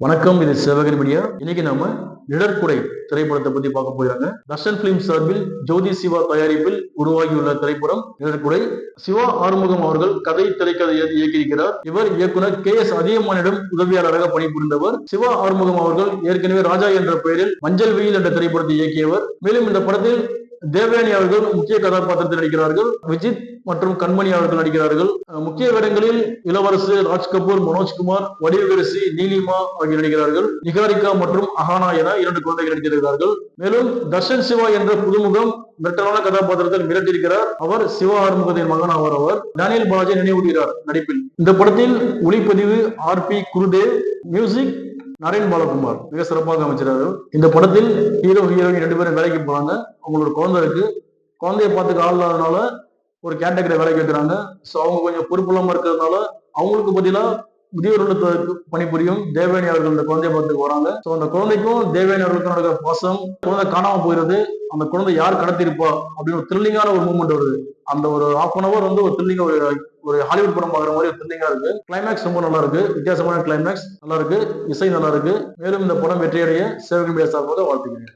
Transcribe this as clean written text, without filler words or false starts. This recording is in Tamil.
வணக்கம், இது சேவகன் மீடியா. இன்னைக்கு நாம நிழற்குடை திரைப்படத்தை பத்தி பார்க்க போறாங்க. தர்ஷன் பிலிம் சார்பில் ஜோதி சிவா தயாரிப்பில் உருவாகியுள்ள திரைப்படம் நிழற்குடை. சிவா ஆறுமுகம் அவர்கள் கதை திரைக்கதை இயக்கியிருக்கிறார். இவர் இயக்குனர் KS அதியமானிடம் உதவியாளராக பணிபுரிந்தவர். சிவா ஆறுமுகம் அவர்கள் ஏற்கனவே ராஜா என்ற பெயரில் மஞ்சள் வெயில் என்ற திரைப்படத்தை இயக்கியவர். மேலும் இந்த படத்தில் தேவயானி அவர்கள் முக்கிய கதாபாத்திரத்தில் நடிக்கிறார்கள். விஜித் மற்றும் கண்மணி அவர்கள் நடிக்கிறார்கள். முக்கிய வேடங்களில் இளவரசு, ராஜ் கபூர், மனோஜ்குமார், வடிவகரிசி, நீலிமா ஆகியோர் நடிக்கிறார்கள். நிகாரிகா மற்றும் அஹானா என 2 குழந்தைகள் நடித்திருக்கிறார்கள். மேலும் தர்ஷன் சிவா என்ற புதுமுகம் மெட்டலான கதாபாத்திரத்தில் மிரட்டியிருக்கிறார். அவர் சிவா ஆறுமுகத்தின் மகன் அவர் டேனியல் பாலாஜி நினைவூட்டுகிறார் நடிப்பில். இந்த படத்தில் ஒளிப்பதிவு RP குருதேவ், மியூசிக் நரேன் பாலகுமார் மிக சிறப்பாக அமைச்சிருக்காரு. இந்த படத்தில் ஹீரோ ஹீரோயின் 2 பேரும் வேலைக்கு போறாங்க. அவங்களோட குழந்தை இருக்கு. குழந்தைய பார்த்துக்க ஆள் இல்லாதனால ஒரு கேட்டகரி வேலைக்கு வைக்கிறாங்க. ஸோ அவங்க கொஞ்சம் பொறுப்பு இல்லாம இருக்கிறதுனால அவங்களுக்கு பதிலா முதியோர் இல்லத்துக்கு பணிபுரியும் தேவயானி அவர்கள் இந்த குழந்தைய பார்த்துக்கு வராங்க. ஸோ அந்த குழந்தைக்கும் தேவயானி அவர்களுக்கும் நடக்கிற பாசம், குழந்தை காணாம போயிடுது, அந்த குழந்தை யார் கடத்திருப்பா அப்படின்னு ஒரு த்ரில்லிங்கான ஒரு மூமெண்ட் வருது. அந்த ஒரு ½ வந்து ஒரு த்ரில்லிங்கா ஒரு ஹாலிவுட் படம் பார்க்குற மாதிரி ஒரு த்ரில்லிங்கா இருக்கு. கிளைமேக்ஸ் ரொம்ப நல்லா இருக்கு. வித்தியாசமான கிளைமேக்ஸ் நல்லா இருக்கு. இசை நல்லா இருக்கு. மேலும் இந்த படம் வெற்றியடைய சேவகன் மீடியா சார்பாக வாழ்த்துக்கிறேன்.